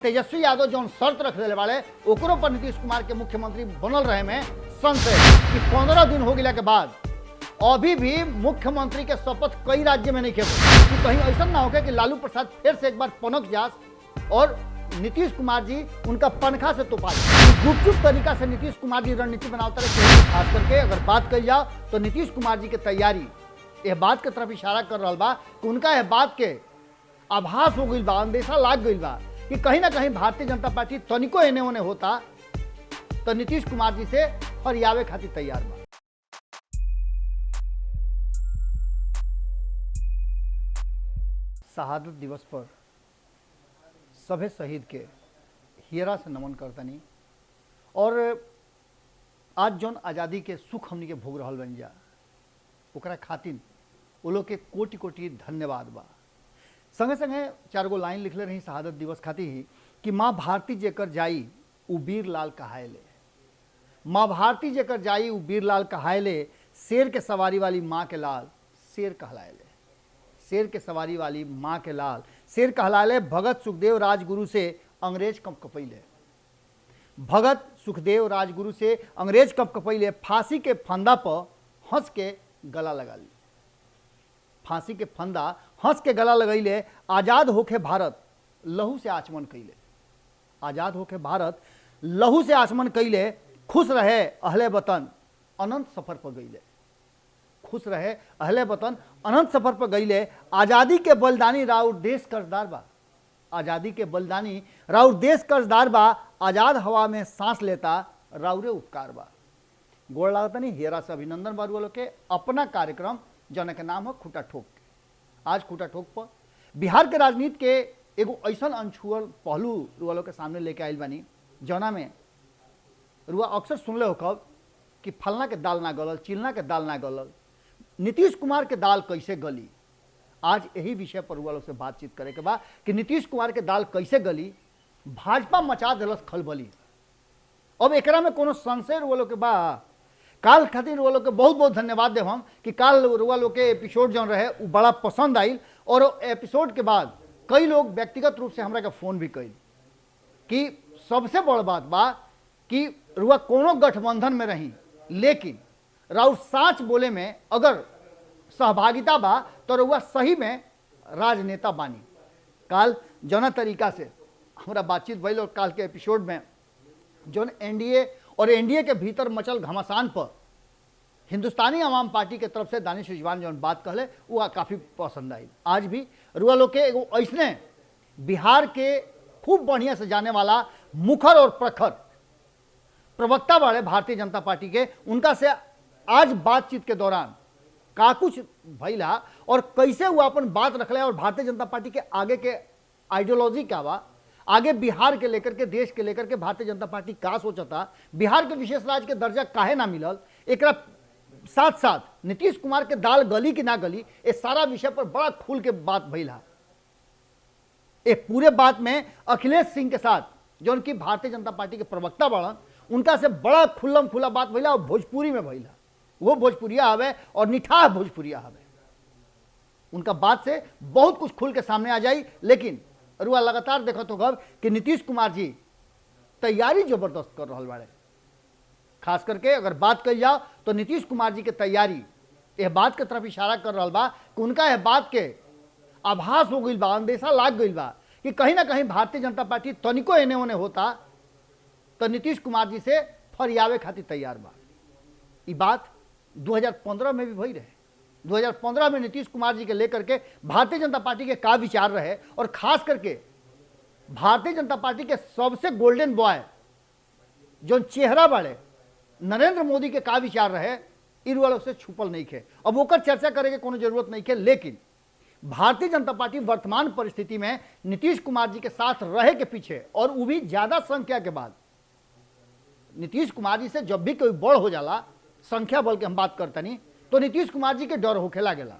तेजस्वी यादव जो शर्त रख दिले वाले ओकरो पर नीतीश कुमार के मुख्यमंत्री बनल रहे में संशय कि 15 दिन हो गया के बाद अभी भी मुख्यमंत्री के शपथ कई राज्य में नहीं खेल कि कहीं ऐसा ना हो कि लालू प्रसाद फिर से एक बार पनक जास और नीतीश कुमार जी उनका पनखा से तोपा गुपचुप तरीका से नीतीश कुमार जी रणनीति बनाते रहे। खास करके अगर बात कही जाओ तो नीतीश कुमार जी के तैयारी यह बात के तरफ इशारा कर रहा बा कि उनका यह बात के आभास हो गई बा, अंदेशा लाग गई बा कि कहीं ना कहीं भारतीय जनता पार्टी तनिको एने ओने होता तो नीतीश कुमार जी से फरियावे खातिर तैयार बा। शहादत दिवस पर सभे शहीद के हियरा से नमन करतनी और आज जौन आज़ादी के सुख हमनी के भोग रहल बन जा ओकरा खातिर वो लोग के कोटि कोटि धन्यवाद बा। संगे संगे 4 गो लाइन लिखले रही शहादत दिवस खातिर ही कि माँ भारती जेकर जाई उ वीर लाल कहायले, माँ भारती जेकर जाई उ वीर लाल कहायले, शेर के सवारी वाली माँ के लाल शेर कहलायले, शेर के सवारी वाली माँ के लाल शेर कहलायले। भगत सुखदेव राजगुरु से अंग्रेज कब कपैले, भगत सुखदेव राजगुरु से अंग्रेज कब कपैले, फांसी के फंदा पर हंस के गला लगा ली, फांसी के फंदा हंस के गला लगैले। आजाद होके भारत लहू से आचमन कैले, आजाद होके भारत लहू से आचमन कैले। खुश रहे अहले वतन अनंत सफर पर गईले, खुश रहे अहले वतन अनंत सफर पर गईले। आज़ादी के बलिदानी राउर देश कर्जदार बा, आज़ादी के बलिदानी राउर देश कर्जदार बा। आज़ाद हवा में सांस लेता राउरे उपकार बा। गोड़ लागतनी हेरा से अभिनंदन बारू वालों के अपना कार्यक्रम जौन के नाम है खूटा ठोक। आज खूटा ठोक पर बिहार के राजनीति के एगो ऐसा अनछुअल पहलू रुआ के सामने लेके आयल बानी जौना में रुआ अक्सर सुनले हो कब कि फलना के दाल ना गलल, चिलना के दाल ना गलल, नीतीश कुमार के दाल कैसे गली। आज यही विषय पर रुआ लोग से बातचीत करे के बाद कि नीतीश कुमार के दाल कैसे गली, भाजपा मचा दिलस खलबली। अब एकरा में कोनो संशय रुआ लोग के बा। काल खातिर रुआ लोग के बहुत बहुत धन्यवाद देव हम कि काल रुआ लोग के एपिसोड जौन रहे वो बड़ा पसंद आयल और एपिसोड के बाद कई लोग व्यक्तिगत रूप से हमरा के फोन भी कइल कि सबसे बड़ बात बा कि रुआ कोनो गठबंधन में रही लेकिन राउर साच बोले में अगर सहभागिता बा तो रुआ सही में राजनेता बानी। काल जौना तरीका से हमरा बातचीत भइल और काल के एपिसोड में जौन एनडीए और एनडीए के भीतर मचल घमासान पर हिंदुस्तानी आवाम पार्टी के तरफ से दानिश रिजवान जौन बात कहले वो काफ़ी पसंद आई। आज भी रुआ लोग के एगो ऐसने बिहार के खूब बढ़िया से जाने वाला मुखर और प्रखर प्रवक्ता वाले भारतीय जनता पार्टी के, उनका से आज बातचीत के दौरान का कुछ भइला और कैसे वो अपन बात रखले और भारतीय जनता पार्टी के आगे के आइडियोलॉजी क्या बा, आगे बिहार के लेकर के देश के लेकर के भारतीय जनता पार्टी का सोचता, बिहार के विशेष राज्य के दर्जा काहे ना मिलल, एकरा साथ साथ नीतीश कुमार के दाल गली कि ना गली, ये सारा विषय पर बड़ा खुल के बात भइला। एक पूरे बात में अखिलेश सिंह के साथ जो उनकी भारतीय जनता पार्टी के प्रवक्ता बड़न उनका से बड़ा खुल्लम खुला बात भइला और भोजपुरी में भइला। वो भोजपुरिया हवे और निठाह भोजपुरिया हवे, उनका बात से बहुत कुछ खुल के सामने आ जाई। लेकिन रुआ लगातार देखत होगा कि नीतीश कुमार जी तैयारी जबरदस्त कर रहा बाड़े। खास करके अगर बात कही जाओ तो नीतीश कुमार जी के तैयारी यह बात के तरफ इशारा कर रहा बा कि उनका यह बात के आभास हो गई बा, अंदेशा लाग गई बा कि कहीं ना कहीं भारतीय जनता पार्टी तनिको एने ओने होता तो नीतीश कुमार जी से फरियावे खातिर तैयार बा। ये बात 2015 में भी भई रहे। 2015 में नीतीश कुमार जी के लेकर के भारतीय जनता पार्टी के का विचार रहे और खास करके भारतीय जनता पार्टी के सबसे गोल्डन बॉय जो चेहरा वाले नरेंद्र मोदी के का विचार रहे इन वालों से छुपल नहीं खे। अब ओकर चर्चा करे के कोनो जरूरत नहीं खे। लेकिन भारतीय जनता पार्टी वर्तमान परिस्थिति में नीतीश कुमार जी के साथ रहे के पीछे और वो भी ज्यादा संख्या के बाद, नीतीश कुमार जी से जब भी कोई बड़ हो जाला संख्या बल के हम बात करतनी तो नीतीश कुमार जी के डर होखे लागेला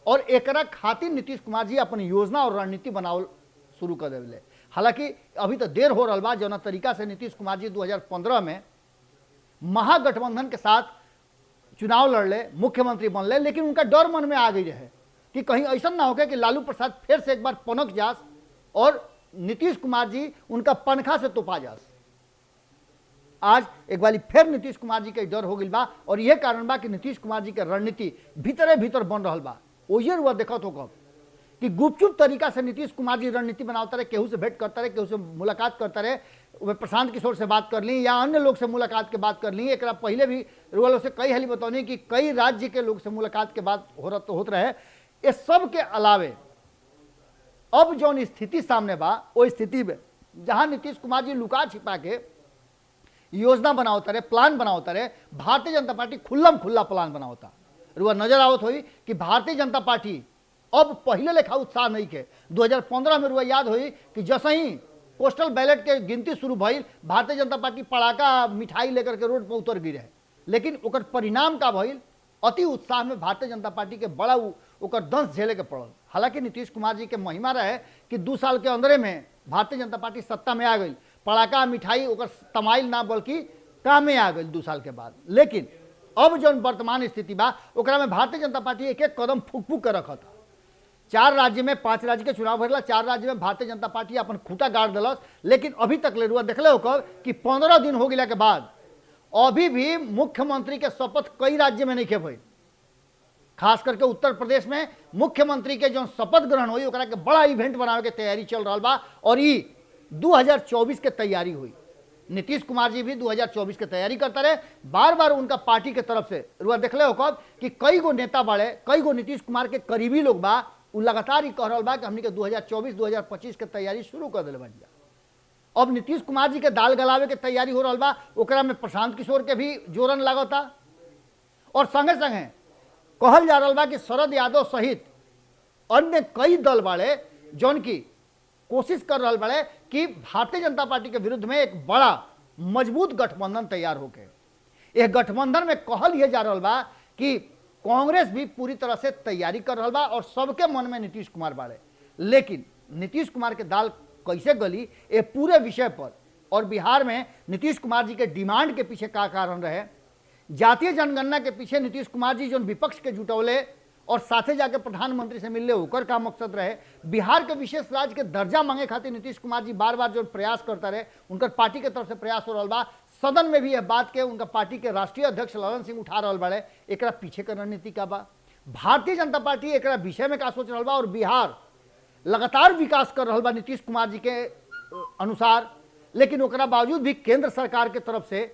और एकरा खातिर नीतीश कुमार जी अपन योजना और रणनीति बनावल शुरू कर देले। हालांकि अभी तो देर हो रहा बा जौना तरीका से नीतीश कुमार जी 2015 में महागठबंधन के साथ चुनाव लड़ले, मुख्यमंत्री बनले, लेकिन उनका डर मन में आ गई रहे कि कहीं ऐसा ना हो कि लालू प्रसाद फिर से एक बार पनक जास और नीतीश कुमार जी उनका पंखा से तोपा जास। आज एक बार फिर नीतीश कुमार जी के डर हो गई बा और यह कारण बा कि नीतीश कुमार जी के रणनीति भीतरे भीतर बन रहा बा। ओहिए रुआ देखत हो कब कि गुपचुप तरीका से नीतीश कुमार जी रणनीति बनाता रहे, केहू से भेंट करता रहे, केहू से मुलाकात करता रहे, वे प्रशांत किशोर से बात कर ली या अन्य लोग से मुलाकात के बात कर ली। एक पहले भी रुआ लोग से कई हाली बतौनी कि कई राज्य के लोग से मुलाकात के बात होत रहे। ये सब के अलावे अब जो स्थिति सामने बा वो स्थिति में जहां नीतीश कुमार जी लुका छिपा के योजना बनावता रहे, प्लान बनावता रहे, भारतीय जनता पार्टी खुल्लम खुल्ला प्लान बनावता। रुआ नजर आवत हुई कि भारतीय जनता पार्टी अब पहले लेखा उत्साह नहीं के। 2015 में रुआ याद हुई कि जैसे ही पोस्टल बैलेट के गिनती शुरू भइल, भारतीय जनता पार्टी पड़ाका मिठाई लेकर के रोड पर उतर गई रहे, लेकिन ओकर परिणाम का भइल अति उत्साह में भारतीय जनता पार्टी के बड़ा ओकर दंश झेले के पड़ल। हालांकि नीतीश कुमार जी के महिमा रहे कि 2 साल के अंदरे में भारतीय जनता पार्टी सत्ता में आ गई, पड़ाका मिठाई ओकर तमाइल ना बल्कि काम में आ गई 2 साल के बाद। लेकिन अब जो वर्तमान स्थिति बा ओकरा में भारतीय जनता पार्टी एक एक कदम फूक फूक के रखत। 4 राज्य में 5 राज्य के चुनाव भरला, 4 राज्य में भारतीय जनता पार्टी अपन खूटा गाड़ दिलस। लेकिन अभी तक ले रुआ देखले होकर कि 15 दिन हो गया के बाद अभी भी मुख्यमंत्री के शपथ कई राज्य में नहीं खे भइल। खास करके उत्तर प्रदेश में मुख्यमंत्री के जो शपथ ग्रहण हुई ओकरा के बड़ा इवेंट बनावे के तैयारी चल रहा बा और ये 2024 के तैयारी हुई। नीतीश कुमार जी भी 2024 के तैयारी करता रहे। बार बार उनका पार्टी के तरफ से रुआ देखले हो कब कि कई गो नेता बाड़े, कई गो नीतीश कुमार के करीबी लोग बा, उ लगातार ही कह रहा बा कि हमनी के 2024-2025 के तैयारी शुरू कर दिले बन जा। अब नीतीश कुमार जी के दाल गलावे के तैयारी हो रहा बा, ओकरा में प्रशांत किशोर के भी जोरन लागता और संगे संगे कहल जा रहा बा कि शरद यादव सहित अन्य कई दल बाड़े जौन की कोशिश कर रहा बड़े कि भारतीय जनता पार्टी के विरुद्ध में एक बड़ा मजबूत गठबंधन तैयार होके। यह गठबंधन में कहल यह जा रहा बा कि कांग्रेस भी पूरी तरह से तैयारी कर रहा बा और सबके मन में नीतीश कुमार बाड़े। लेकिन नीतीश कुमार के दाल कैसे गली ये पूरे विषय पर और बिहार में नीतीश कुमार जी के डिमांड के पीछे का कारण रहे, जातीय जनगणना के पीछे नीतीश कुमार जी जो विपक्ष के जुटौले और साथे जाके प्रधानमंत्री से मिलले होकर का मकसद रहे, बिहार के विशेष राज्य के दर्जा मांगे खातिर नीतीश कुमार जी बार बार जो प्रयास करता रहे, उनकर पार्टी के तरफ से प्रयास हो रहा बा। सदन में भी यह बात के उनका पार्टी के राष्ट्रीय अध्यक्ष ललन सिंह उठा रहा बड़े, एक पीछे का रणनीति का बा। भारतीय जनता पार्टी एक विषय में का सोच रहा बा और बिहार लगातार विकास कर रहा बा नीतीश कुमार जी के अनुसार। लेकिन ओकरा बावजूद भी केंद्र सरकार के तरफ से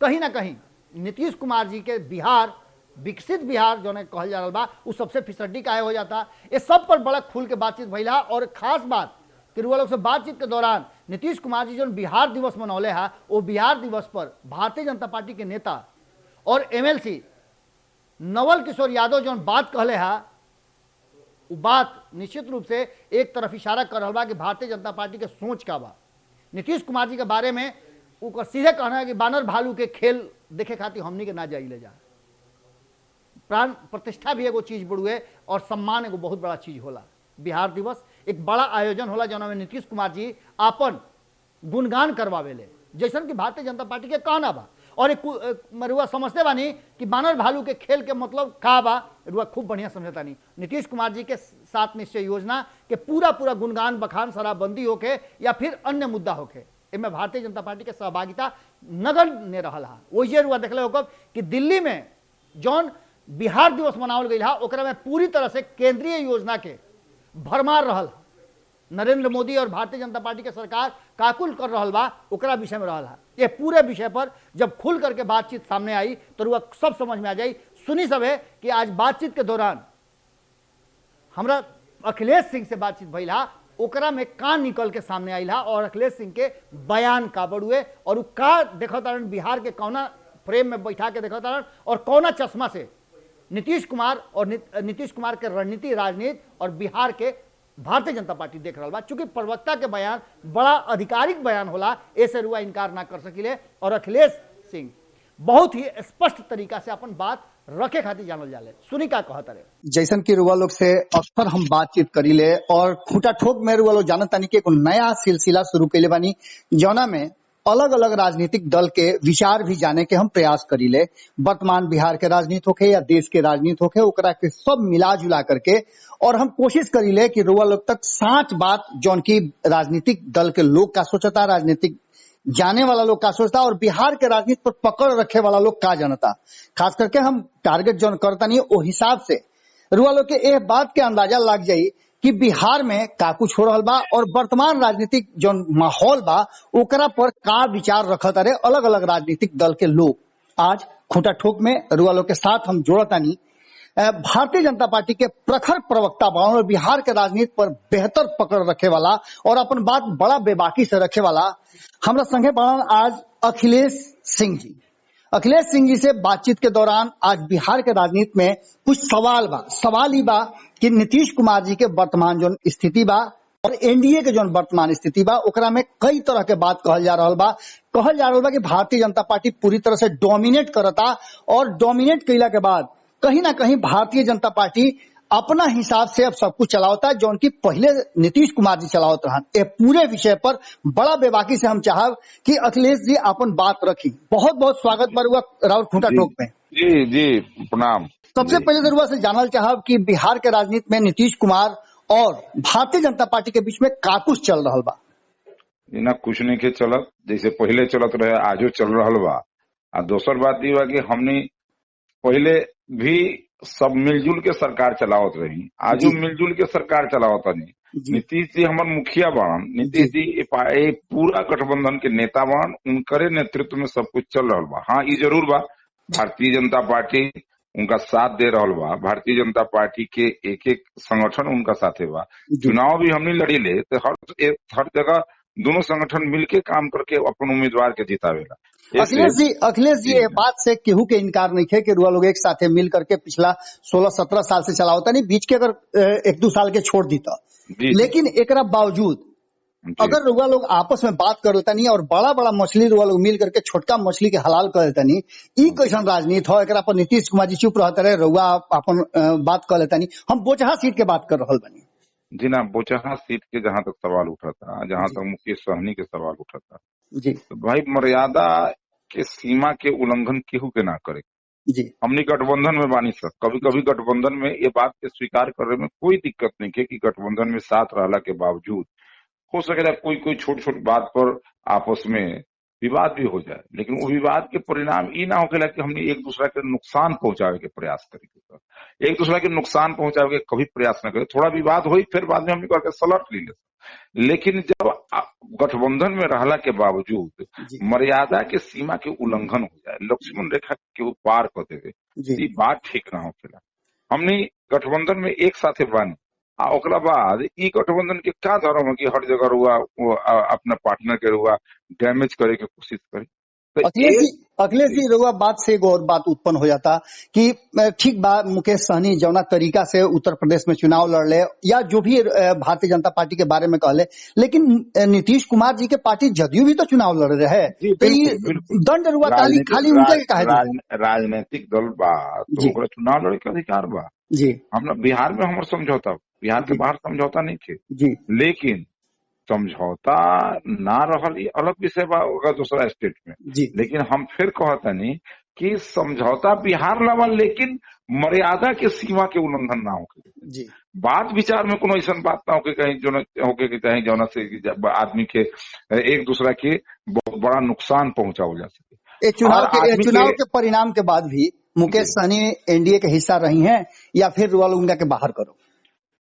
कहीं ना कहीं नीतीश कुमार जी के बिहार, विकसित बिहार जो कहल जा रहा बा, उस सबसे फिसड्डी काहे हो जाता। ये सब पर बड़ा खुल के बातचीत भइला और खास बात कि रुआ लोग से बातचीत के दौरान नीतीश कुमार जी जो बिहार दिवस मनौले है, वो बिहार दिवस पर भारतीय जनता पार्टी के नेता और एमएलसी नवल किशोर यादव जो बात कहले है, वो बात निश्चित रूप से एक तरफ इशारा कर रहा बा कि भारतीय जनता पार्टी के सोच का बा। नीतीश कुमार जी के बारे में वो सीधे कहना है कि बानर भालू के खेल देखे खातिर हमनी के ना जाइले जा। प्राण प्रतिष्ठा भी एगो चीज बड़ुए और सम्मान एगो बहुत बड़ा चीज होला। बिहार दिवस एक बड़ा आयोजन होला जौना में नीतीश कुमार जी आपन गुणगान करवावेले, जैसन कि भारतीय जनता पार्टी के कहना बा। और रुआ समझते बानी कि बानर भालू के खेल के मतलब का बा, रुआ खूब बढ़िया समझता नहीं। नीतीश कुमार जी के 7 निश्चय योजना के पूरा गुणगान बखान शराबबंदी होके या फिर अन्य मुद्दा होके, इनमें भारतीय जनता पार्टी के सहभागिता नगण्य रहल हा। वही रुआ देखले हो कि दिल्ली में जौन बिहार दिवस मनावल गई ओकरा में पूरी तरह से केंद्रीय योजना के भरमार रहल। नरेंद्र मोदी और भारतीय जनता पार्टी के सरकार काकुल कर रहल बा, ओकरा विषय में रहल है। ये पूरे विषय पर जब खुल करके बातचीत सामने आई तो रुआ सब समझ में आ जाई। सुनी सब है कि आज बातचीत के दौरान हमरा अखिलेश सिंह से बातचीत भइल हा, ओकरा में का निकल के सामने आइल हा और अखिलेश सिंह के बयान का बड़ुए और का देखतारन बिहार के कौना फ्रेम में बैठा के देखतारन और कौना चश्मा से नीतीश कुमार और नीतीश कुमार के रणनीति, राजनीति और बिहार के भारतीय जनता पार्टी देख रहा बा। चूंकि प्रवक्ता के बयान बड़ा आधिकारिक बयान होला, ऐसे रुआ इनकार ना कर सकिले और अखिलेश सिंह बहुत ही स्पष्ट तरीका से अपन बात रखे खातिर जानल जाले। सुनी का कहत रहे। जैसन की रुआ लोग से अक्सर हम बातचीत करीले और खूटा ठोक में रुआ लोग जानत तानी कि एक नया सिलसिला शुरू कैले बानी, जौना में अलग अलग राजनीतिक दल के विचार भी जाने के हम प्रयास करीले। वर्तमान बिहार के राजनीति होके या देश के राजनीति होके ओकरा के सब मिला जुला करके और हम कोशिश करीले कि रुआ लोग तक साच बात जौन की राजनीतिक दल के लोग का सोचता, राजनीतिक जाने वाला लोग का सोचता और बिहार के राजनीति पर पकड़ रखे वाला लोग का जनता, खास करके हम टारगेट जौन करता नहीं वो हिसाब से रुआ लोग के एक बात के अंदाजा लग जाई कि बिहार में का कुछ हो रहा बा और वर्तमान राजनीतिक जो माहौल बा ओकरा पर का विचार रखत रहे अलग अलग राजनीतिक दल के लोग। आज खूंटा ठोक में रुआ लोग के साथ हम जोड़तानी भारतीय जनता पार्टी के प्रखर प्रवक्ता बा और बिहार के राजनीति पर बेहतर पकड़ रखे वाला और अपन बात बड़ा बेबाकी से रखे वाला हमरा संगे बड़न आज अखिलेश सिंह जी। अखिलेश सिंह जी से बातचीत के दौरान आज बिहार के राजनीति में कुछ सवाल ही बा कि नीतीश कुमार जी के वर्तमान जो स्थिति बा और एनडीए के जो वर्तमान स्थिति बा ओकरा में कई तरह के बात कहल जा रहा बा कि भारतीय जनता पार्टी पूरी तरह से डोमिनेट करता और डोमिनेट कैला के बाद कहीं ना कहीं भारतीय जनता पार्टी अपना हिसाब से अब सब कुछ चलावता है जो उनकी पहले नीतीश कुमार जी चलावत रहन। ये पूरे विषय पर बड़ा बेबाकी से हम चाहब कि अखिलेश जी अपन बात रखी। बहुत बहुत स्वागत बरुआ राउर खूंटा टोक में। जी जी प्रणाम। सबसे पहले जरूर से जानल चाहब कि बिहार के राजनीति में नीतीश कुमार और भारतीय जनता पार्टी के बीच में का कुछ चल रहा बा? ना कुछ नहीं के चलत, जैसे पहले चलत रहे आजो चल रहा बा। आ दोसर बात ये बा कि हमने पहले भी सब मिलजुल के सरकार चलावत रही, आजो मिलजुल के सरकार चलावत नहीं। नीतीश जी हमारे मुखिया बाण, नीतीश जी एक पूरा गठबंधन के नेता बाण, उनकरे नेतृत्व में सब कुछ चल रहा बा। हाँ ये जरूर बा भारतीय जनता पार्टी उनका साथ दे रहा बा, भारतीय जनता पार्टी के एक एक संगठन उनका साथे बा। चुनाव भी हमने लड़ी ले तो हर जगह दोनों संगठन मिलके काम करके अपन उम्मीदवार के जितावेला। अखिलेश जी ये बात से केहू के इनकार नहीं है कि रुआ लोग एक साथे मिल करके पिछला 16-17 साल से चला होता नहीं, बीच के अगर 1-2 साल के छोड़ दी था, लेकिन एकरा बावजूद अगर रुआ लोग आपस में बात कर लेता नहीं और बड़ा बड़ा मछली रुआ लोग मिल करके छोटका मछली के हलाल कर लेता नहीं, ई कैसन राजनीति हो? एकरा पर नीतीश कुमार जी चुप रहते रहे, रुआ अपन बात कर लेता नहीं। हम बोचहा सीट के बात कर रहा बनी जी ना, बोचहा सीट के जहां तक सवाल उठा था, जहां तक मुकेश सहनी के सवाल उठा था जी, तो भाई मर्यादा के सीमा के उल्लंघन केहू के ना करे जी। हमने गठबंधन में बानी सर, कभी कभी गठबंधन में ये बात के स्वीकार करने में कोई दिक्कत नहीं है कि गठबंधन में साथ रहला के बावजूद हो सकेला कोई छोट छोट बात पर आपस में विवाद भी हो जाए, लेकिन वो विवाद के परिणाम ये ना होकेला कि हमने एक दूसरा के नुकसान पहुंचावे के प्रयास करेंगे, एक दूसरा के नुकसान पहुंचावे के कभी प्रयास न करे। थोड़ा विवाद हो फिर बाद में हमने करके सलट ली ले, लेकिन जब गठबंधन में रहला के बावजूद मर्यादा के सीमा के उल्लंघन हो जाए, लक्ष्मण रेखा के पार कर देवे, ये बात ठीक ना होकेला। हमने गठबंधन में एक साथे बानी आ ओकरा बाद ई गठबंधन के क्या धर्म है कि हर जगह रुआ अपना पार्टनर के रुआ डैमेज करे के कोशिश करे। अखिलेश जी रुआ बात से एक और बात उत्पन्न हो जाता कि ठीक बा मुकेश सहनी जौना तरीका से उत्तर प्रदेश में चुनाव लड़ ले या जो भी भारतीय जनता पार्टी के बारे में कहले, लेकिन नीतीश कुमार जी के पार्टी जदयू भी तो चुनाव लड़ रहे है, तो दंड रुआ खाली उनके राजनीतिक दल बा तो ओकरा चुनाव लड़े के अधिकार बा जी। हमरा बिहार में हमारे समझौता, बिहार के बाहर समझौता नहीं थे जी, लेकिन समझौता ना रहल ये अलग विषय बा दूसरा स्टेट में जी। लेकिन हम फिर कहता नहीं कि समझौता बिहार लावा, लेकिन मर्यादा के सीमा के उल्लंघन ना होके जी, बात विचार में कोनो ऐसा बात ना होके कहीं जो होके कि कहीं जौना से आदमी के एक दूसरा के बहुत बड़ा नुकसान पहुंचाओ जा सके। चुनाव के परिणाम के बाद भी मुकेश सहनी एनडीए के हिस्सा रही हैं या फिर उनका के बाहर करो?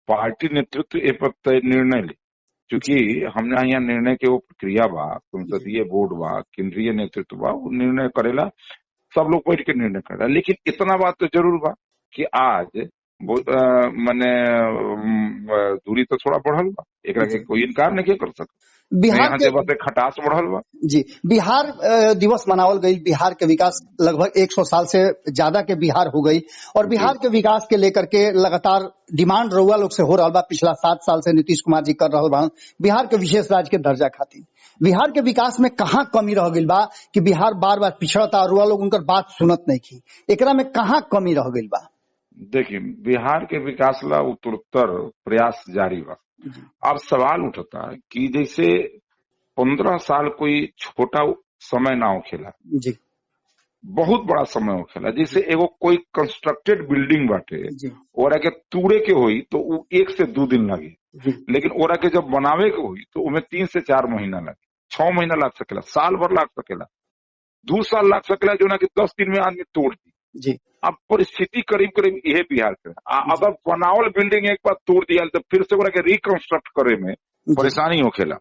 पार्टी नेतृत्व ए पर तय निर्णय ले, क्योंकि हमने यहाँ निर्णय के वो प्रक्रिया बा, संसदीय बोर्ड बा, केंद्रीय नेतृत्व बा, वो निर्णय करेला, सब लोग बैठ के निर्णय करेला। लेकिन इतना बात तो जरूर बा कि आज माने दूरी तो थोड़ा बढ़ल बा, एक कोई इनकार नहीं कर सकता। बिहार के खटास बढ़ल बा जी। बिहार दिवस मनावल गई, बिहार के विकास लगभग 100 साल से ज्यादा के बिहार हो गई और बिहार के विकास के लेकर के लगातार डिमांड रउआ लोग से हो रहा बा। पिछला 7 साल से नीतीश कुमार जी कर रहा बा बिहार के विशेष राज्य के दर्जा खातिर। बिहार के विकास में कहाँ कमी रह गई बा कि बिहार बार बार पिछड़ता और रुआ लोग उनकर बात सुनत नहीं की, एकरा में कहाँ कमी रह गई बा? देखिए बिहार के विकास ला उत्तरोत्तर प्रयास जारी बा। अब सवाल उठता कि जैसे 15 साल कोई छोटा समय ना होखेला, जी बहुत बड़ा समय होखेला। जैसे एगो कोई कंस्ट्रक्टेड बिल्डिंग बाटे, जी ओरा के तूड़े के होई तो उ 1 से 2 दिन लगी, जी लेकिन ओरा के जब बनावे के होई तो उमे 3 से 4 महीना लगे, 6 महीना लग सकेला, साल भर लग सकेला, 2 साल लग सकेला, जो ना कि 10 दिन में आदमी तोड़ दी। जी अब परिस्थिति करीब करीब यही बिहार के जी अगर बनावल बिल्डिंग एक बार तोड़ दिया तो फिर से ओकरा के रिकंस्ट्रक्ट करे में जी परेशानी होखेला।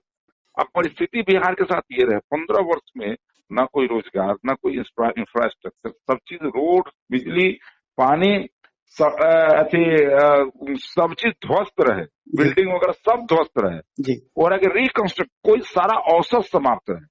अब परिस्थिति बिहार के साथ ये रहे, 15 वर्ष में ना कोई रोजगार, ना कोई इंफ्रास्ट्रक्चर, सब चीज रोड, बिजली, पानी, सब चीज ध्वस्त रहे, जी बिल्डिंग वगैरह सब ध्वस्त रहे जी और आगे रिकंस्ट्रक्ट कोई सारा औसत समाप्त रहे।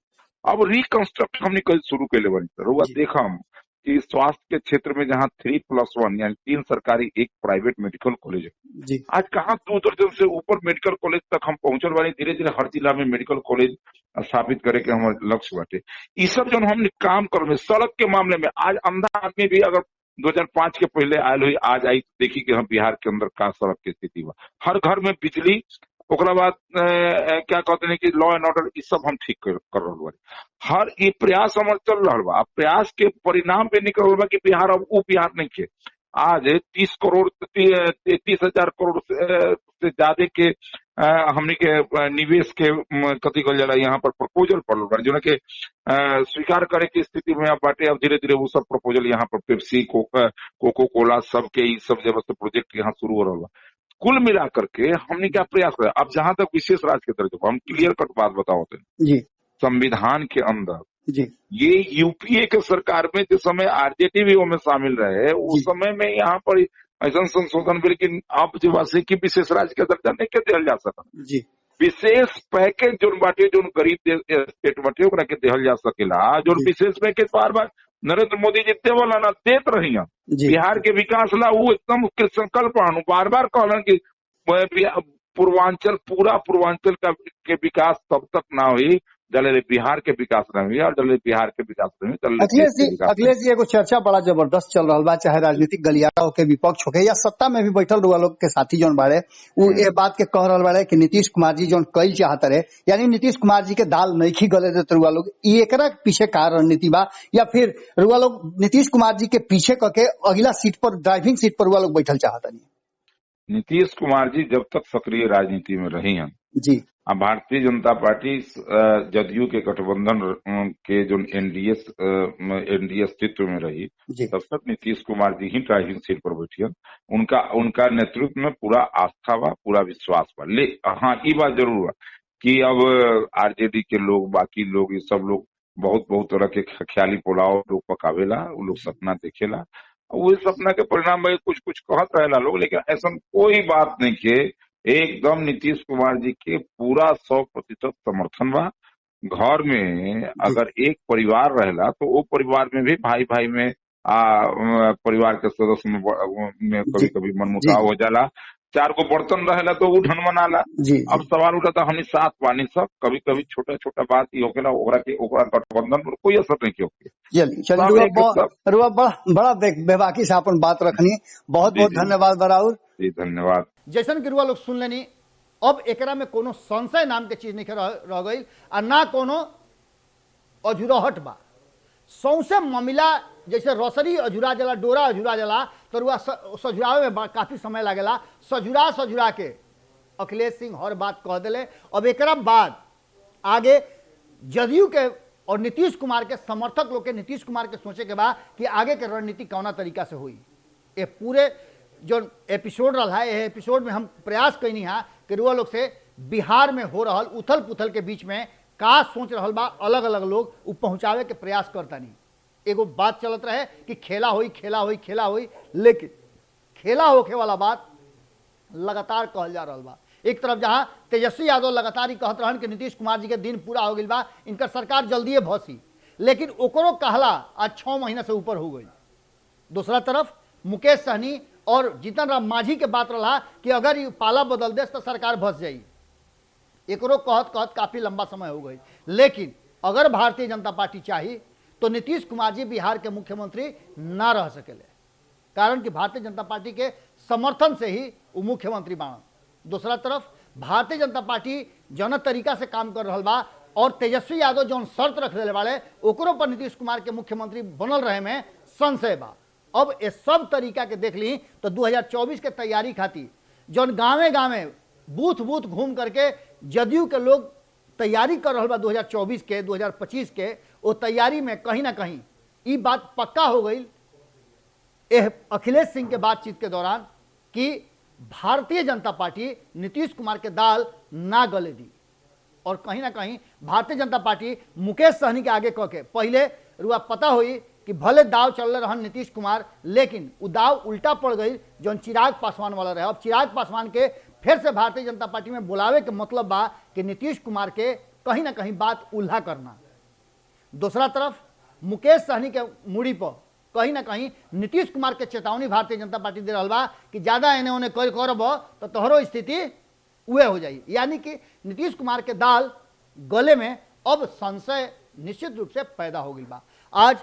अब रिकंस्ट्रक्ट हमने कल शुरू कैले बनी सर, वो जी देखा हम कि स्वास्थ्य के क्षेत्र में जहाँ 3+1 यानी 3 सरकारी 1 प्राइवेट मेडिकल कॉलेज है, जी आज कहाँ 2 दर्जन से ऊपर मेडिकल कॉलेज तक हम पहुंचल बानी। धीरे धीरे हर जिला में मेडिकल कॉलेज स्थापित करे के हमारे लक्ष्य बाटे। ये सब जो हमने काम कर, सड़क के मामले में आज अंधा आदमी भी अगर 2005 के पहले आयल हुई आज आई तो देखी कि हम बिहार के अंदर का सड़क की स्थिति बा, हर घर में बिजली, ओकरा बाद क्या कहते हैं कि लॉ एंड ऑर्डर, ये सब हम ठीक कर रहा बानी। हर ये प्रयास हमारे चल रहा बा। अब प्रयास के परिणाम भी निकल रहा बा कि बिहार अब वो बिहार नहीं के। आज 30 करोड़ 30,000 करोड़ से ज्यादा के हमने के निवेश के कथी कहल जाला यहाँ पर प्रपोजल पड़ल बा, जो कि स्वीकार करे की स्थिति में अब बाटे। अब धीरे धीरे वो सब प्रपोजल यहाँ पर पेप्सी, कोको कोला सबके ये सब जब प्रोजेक्ट यहाँ शुरू हो रहा बा। कुल मिलाकर के हमने क्या प्रयास किया। अब जहां तक विशेष राज्य के दर्जे हम क्लियर कट बात बताओ, जी संविधान के अंदर जी ये यूपीए के सरकार में जिस समय आरजेडी भी में शामिल रहे, उस समय में यहाँ पर ऐसा संशोधन बिल की अब जो वासी की विशेष राज्य के दर्जा नहीं के दिया जा सका। जी विशेष पैकेज जो बाटे, जो गरीब स्टेट बाटे ओकरा के दिहल जा सकेला, जो जी विशेष पैकेज बार बार नरेंद्र मोदी जी देवल ना देत रही हैं जी बिहार के विकास ला, वो एकदम संकल्प आनु बार बार कहलन कि पूर्वांचल, पूरा पूर्वांचल के विकास तब तक ना हुई जले बिहार के विकास नहीं हुई, और जले बिहार के विकास नहीं हुई। अखिलेश जी एगो चर्चा बड़ा जबरदस्त चल रहा बा, चाहे राजनीतिक गलियारा होके, विपक्ष होके या सत्ता में भी बैठल रुआ लोग के साथी जौन बाड़े वो ये बात के कह रहा बाड़े कि नीतीश कुमार जी जौन कई चाहत रहे, यानी नीतीश कुमार जी के दाल नईखी गले देते रुआ लोग, एकरा पीछे का रणनीति बा, या फिर रुआ लोग नीतीश कुमार जी के पीछे करके अगला सीट पर, ड्राइविंग सीट पर रुआ लोग बैठल चाहता नहीं? नीतीश कुमार जी जब तक सक्रिय राजनीति में रही हैं, जी अब भारतीय जनता पार्टी जदयू के गठबंधन के जो एनडीए अस्तित्व में रही, जी तब तक नीतीश कुमार जी ही ड्राइविंग सीट पर बैठी हैं। उनका नेतृत्व में पूरा आस्था बा, पूरा विश्वास बा। हाँ, ये बात जरूर बा कि अब आरजेडी के लोग, बाकी लोग, ये सब लोग बहुत तरह के ख्याली पुलाव लोग पकावेला, वो लोग सपना देखेला, वो सपना के परिणाम में कुछ कुछ कहत रहेला लोग, लेकिन ऐसा कोई बात नहीं के एकदम नीतीश कुमार जी के पूरा 100% समर्थन बा। घर में अगर एक परिवार रहेला तो वो परिवार में भी भाई भाई में परिवार के सदस्य में कभी कभी मनमुटाव हो जाला, 4 को बर्तन रहेला तो वो ढन मनाला। अब सवाल उठा हमनी साथ पानी सब, कभी कभी छोटा छोटा बात ही होकेला, ओकरा गठबंधन पर कोई असर नहीं चलिए बड़ा बेबाकी से अपन बात रखनी, बहुत बहुत धन्यवाद बराउर जी, धन्यवाद। जैसन कि रुआ लोग सुन लेनी, अब एकरा में कोनो संशय नाम के चीज नहीं रह गई, और ना कोनो अझुरहट बा। सौंसे मामला जैसे रसरी अझुरा जला, डोरा अझुरा जला, तो रुआ सझुरावे में काफी समय लागेला। सझुरा के अखिलेश सिंह हर बात कह दिले। अब एकरा बाद आगे जदयू के और नीतीश कुमार के समर्थक लोग के, नीतीश कुमार के सोचे के बाद कि आगे के रणनीति कौना तरीका से हुई। ये पूरे जो एपिसोड रहा है, ये एपिसोड में हम प्रयास कैनी है कि रुआ लोग से बिहार में हो रहा उथल पुथल के बीच में का सोच रहा बा अलग अलग लोग वो पहुंचावे के प्रयास करता नहीं। एगो बात चलत रहे कि खेला हुई, लेकिन खेला होके वाला बात लगातार कहल जा रहा बा। एक तरफ जहां तेजस्वी यादव लगातार ही कहत रहन कि नीतीश कुमार जी के दिन पूरा हो गई बा, इनकर सरकार जल्दी भसी, लेकिन ओकरो कहला आज 6 महीना से ऊपर हो गई। दूसरा तरफ मुकेश सहनी और जीतन राम मांझी के बात रहा कि अगर ये पाला बदल दे तो सरकार भस जाई, एकरो कहत काफी लंबा समय हो गई। लेकिन अगर भारतीय जनता पार्टी चाहिए तो नीतीश कुमार जी बिहार के मुख्यमंत्री ना रह सकेले, कारण कि भारतीय जनता पार्टी के समर्थन से ही वो मुख्यमंत्री बनन। दूसरा तरफ भारतीय जनता पार्टी जन तरीका से काम कर रहा बा और तेजस्वी यादव जो शर्त रख दिले वाले ओकरो पर नीतीश कुमार के मुख्यमंत्री बनल रहे में संशय बा। अब ये सब तरीका के देख ली तो 2024 के तैयारी खातिर जौन गाँवे गाँवे बूथ बूथ घूम करके जदयू के लोग तैयारी कर रहा बा 2024 के 2025 के, वो तैयारी में कहीं ना कहीं ये बात पक्का हो गई अखिलेश सिंह के बातचीत के दौरान कि भारतीय जनता पार्टी नीतीश कुमार के दाल ना गले दी। और कहीं ना कहीं भारतीय जनता पार्टी मुकेश सहनी के आगे कह के पहले रुआ पता हुई कि भले दाव चल रहन नीतीश कुमार, लेकिन वो दाव उल्टा पड़ गई जो चिराग पासवान वाला रहे। अब चिराग पासवान के फिर से भारतीय जनता पार्टी में बुलावे के मतलब बा कि नीतीश कुमार के कहीं ना कहीं बात उल्हा करना। दूसरा तरफ मुकेश सहनी के मुड़ी पर कहीं ना कहीं नीतीश कुमार के चेतावनी भारतीय जनता पार्टी दे रहा बा कि ज्यादा एने ओने करब तो तोहरो स्थिति उहे हो जाई। यानी कि नीतीश कुमार के दाल गले में अब संशय निश्चित रूप से पैदा हो गई बा। आज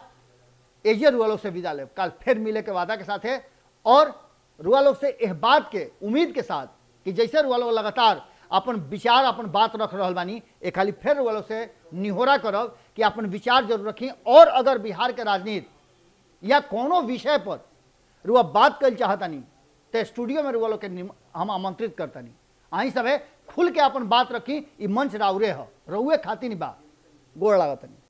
एजे रुआ लोग से विदा ले, कल फिर मिले के वादा के साथ है और रुआ लोग से इस बात के उम्मीद के साथ कि जैसे रुआ लोग लगातार अपन विचार अपन बात रख रहा बानी, एक खाली फिर रुआ लोग से निहोरा करब कि अपन विचार जरूर रखी। और अगर बिहार के राजनीति या कोनो विषय पर रुआ बात कर चाहतानी तो स्टूडियो में रुआ लोग के हम आमंत्रित करतानी। आई सब खुल के अपन बात रखी, ई मंच राउरे ह रउए खातिर बा। गोड़ लागतानी।